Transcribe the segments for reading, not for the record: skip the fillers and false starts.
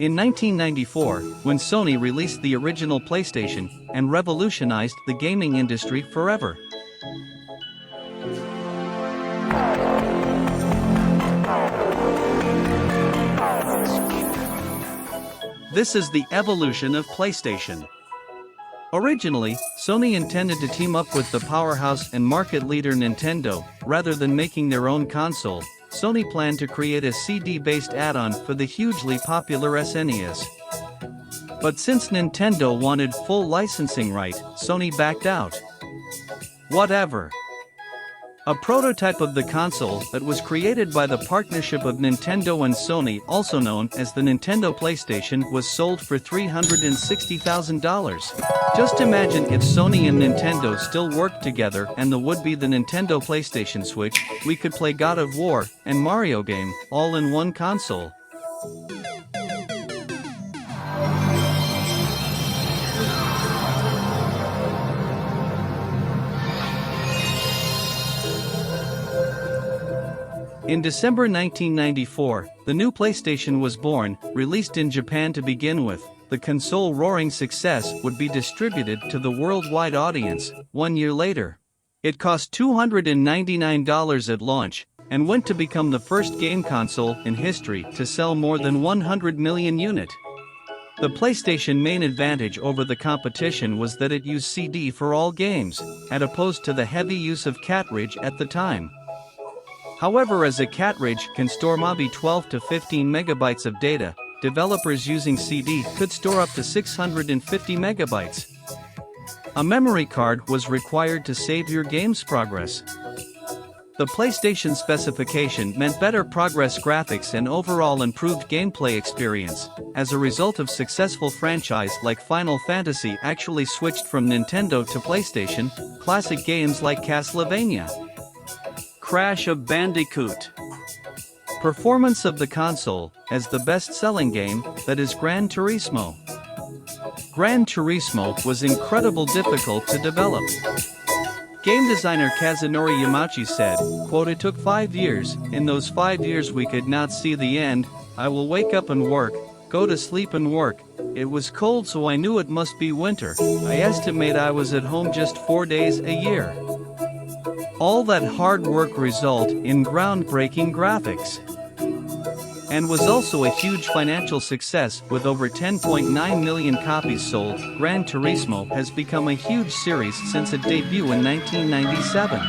In 1994, when Sony released the original PlayStation and revolutionized the gaming industry forever. This is the evolution of PlayStation. Originally, Sony intended to team up with the powerhouse and market leader Nintendo. Rather than making their own console, Sony planned to create a CD-based add-on for the hugely popular SNES. But since Nintendo wanted full licensing right, Sony backed out. Whatever. A prototype of the console that was created by the partnership of Nintendo and Sony, also known as the Nintendo PlayStation, was sold for $360,000. Just imagine if Sony and Nintendo still worked together and the would-be the Nintendo PlayStation Switch, we could play God of War and Mario game, all in one console. In December 1994, the new PlayStation was born, released in Japan to begin with. The console roaring success would be distributed to the worldwide audience 1 year later. It cost $299 at launch, and went to become the first game console in history to sell more than 100 million units. The PlayStation main advantage over the competition was that it used CD for all games, as opposed to the heavy use of cartridge at the time. However, as a cartridge can store maybe 12 to 15 megabytes of data, developers using CD could store up to 650 megabytes. A memory card was required to save your game's progress. The PlayStation specification meant better progress graphics and overall improved gameplay experience. As a result of successful franchise like Final Fantasy actually switched from Nintendo to PlayStation, classic games like Castlevania, Crash of Bandicoot. Performance of the console, as the best-selling game, that is Gran Turismo. Gran Turismo was incredibly difficult to develop. Game designer Kazunori Yamauchi said, quote, "It took 5 years, in those 5 years we could not see the end. I will wake up and work, go to sleep and work. It was cold so I knew it must be winter. I estimate I was at home just 4 days a year." All that hard work result in groundbreaking graphics. And was also a huge financial success with over 10.9 million copies sold. Gran Turismo has become a huge series since its debut in 1997.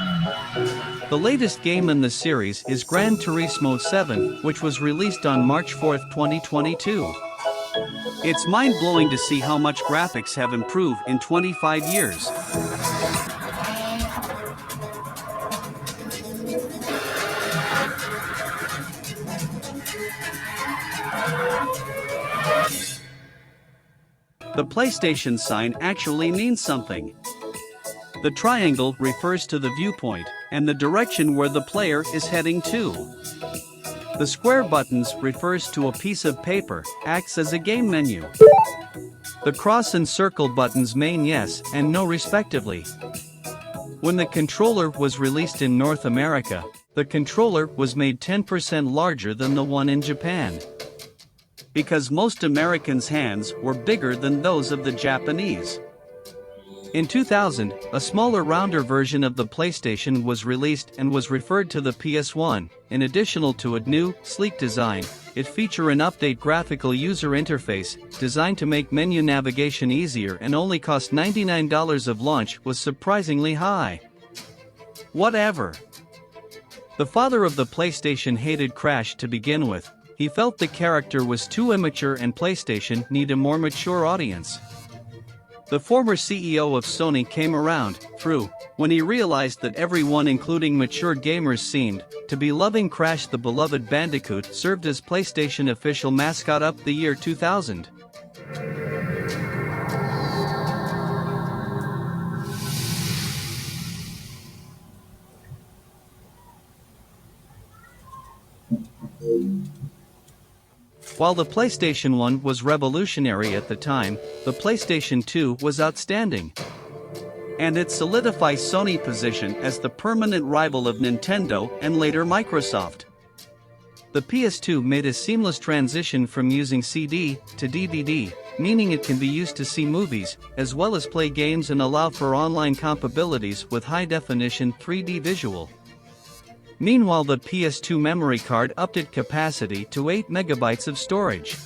The latest game in the series is Gran Turismo 7, which was released on March 4, 2022. It's mind-blowing to see how much graphics have improved in 25 years. The PlayStation sign actually means something. The triangle refers to the viewpoint and the direction where the player is heading to. The square buttons refers to a piece of paper, acts as a game menu. The cross and circle buttons mean yes and no respectively. When the controller was released in North America, the controller was made 10% larger than the one in Japan, because most Americans' hands were bigger than those of the Japanese. In 2000, a smaller, rounder version of the PlayStation was released and was referred to the PS1. In addition to a new, sleek design, it featured an updated graphical user interface, designed to make menu navigation easier, and only cost $99 of launch was surprisingly high. Whatever. The father of the PlayStation hated Crash to begin with. He felt the character was too immature and PlayStation needed a more mature audience. The former CEO of Sony came around, through, when he realized that everyone, including mature gamers, seemed to be loving Crash. The beloved Bandicoot served as PlayStation official mascot up the year 2000. While the PlayStation 1 was revolutionary at the time, the PlayStation 2 was outstanding. And it solidified Sony's position as the permanent rival of Nintendo and later Microsoft. The PS2 made a seamless transition from using CD to DVD, meaning it can be used to see movies, as well as play games and allow for online compatibilities with high-definition 3D visual. Meanwhile, the PS2 memory card upped its capacity to 8 MB of storage.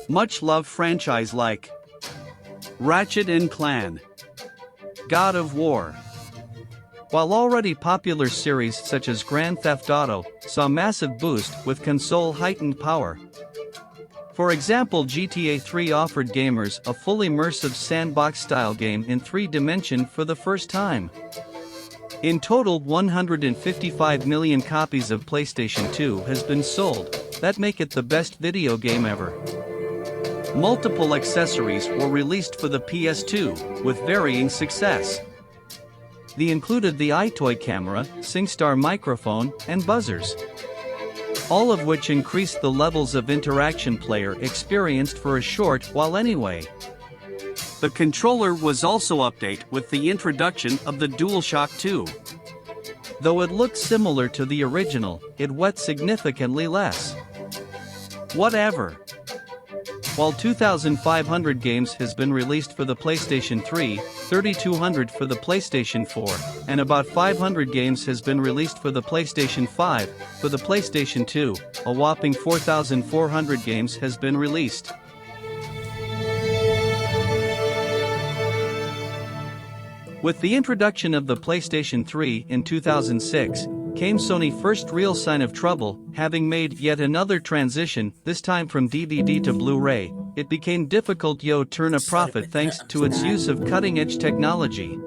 Much loved franchise like Ratchet and Clan, God of War. While already popular series such as Grand Theft Auto saw massive boost with console heightened power. For example, GTA 3 offered gamers a fully immersive sandbox-style game in 3D for the first time. In total, 155 million copies of PlayStation 2 has been sold, that make it the best video game ever. Multiple accessories were released for the PS2, with varying success. They included the iToy camera, SingStar microphone, and buzzers, all of which increased the levels of interaction player experienced for a short while anyway. The controller was also updated with the introduction of the DualShock 2. Though it looked similar to the original, it weighed significantly less. Whatever. While 2,500 games has been released for the PlayStation 3, 3,200 for the PlayStation 4, and about 500 games has been released for the PlayStation 5, for the PlayStation 2, a whopping 4,400 games has been released. With the introduction of the PlayStation 3 in 2006, came Sony's first real sign of trouble, having made yet another transition, this time from DVD to Blu-ray. It became difficult to turn a profit thanks to its use of cutting-edge technology.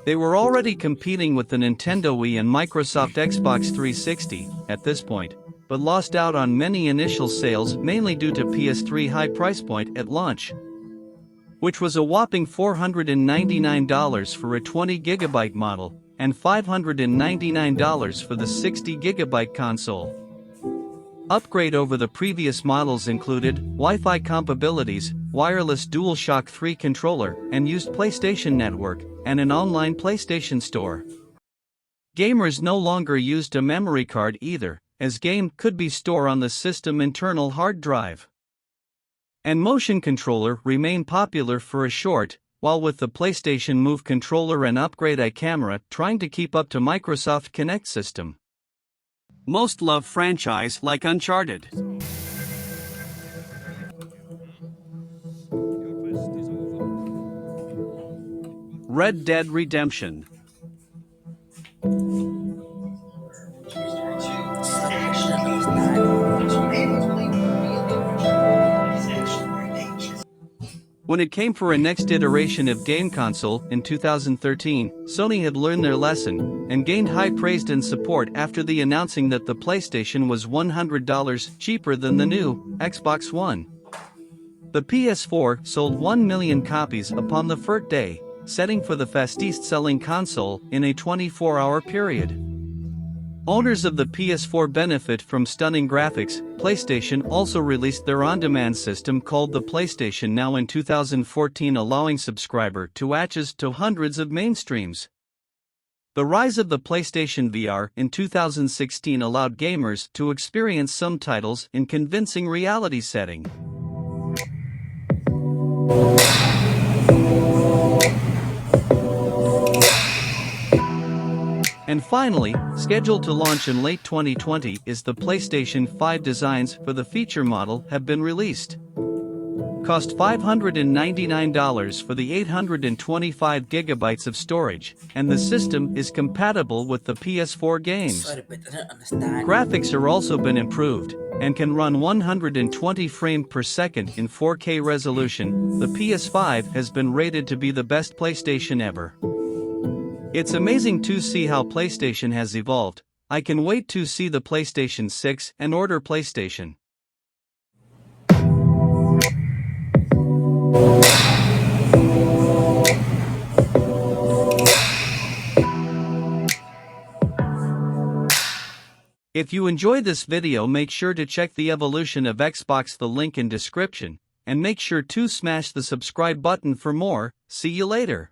They were already competing with the Nintendo Wii and Microsoft Xbox 360 at this point, but lost out on many initial sales mainly due to PS3 high price point at launch, which was a whopping $499 for a 20GB model, and $599 for the 60GB console. Upgrade over the previous models included Wi-Fi compatibilities, wireless DualShock 3 controller, and used PlayStation Network, and an online PlayStation Store. Gamers no longer used a memory card either, as game could be stored on the system internal hard drive. And motion controller remained popular for a short, while with the PlayStation Move controller and upgrade camera trying to keep up to Microsoft Kinect system. Most loved franchise like Uncharted, Red Dead Redemption, when it came for a next iteration of game console in 2013, Sony had learned their lesson and gained high praise and support after the announcing that the PlayStation was $100 cheaper than the new Xbox One. The PS4 sold 1 million copies upon the first day, setting for the fastest-selling console in a 24-hour period. Owners of the PS4 benefit from stunning graphics. PlayStation also released their on-demand system called the PlayStation Now in 2014, allowing subscribers to access to hundreds of mainstreams. The rise of the PlayStation VR in 2016 allowed gamers to experience some titles in convincing reality setting. And finally, scheduled to launch in late 2020 is the PlayStation 5. Designs for the feature model have been released. Cost $599 for the 825 GB of storage, and the system is compatible with the PS4 games. Graphics are also been improved, and can run 120 frames per second in 4K resolution. The PS5 has been rated to be the best PlayStation ever. It's amazing to see how PlayStation has evolved. I can wait to see the PlayStation 6 and order PlayStation. If you enjoyed this video, make sure to check the evolution of Xbox, the link in description, and make sure to smash the subscribe button for more. See you later.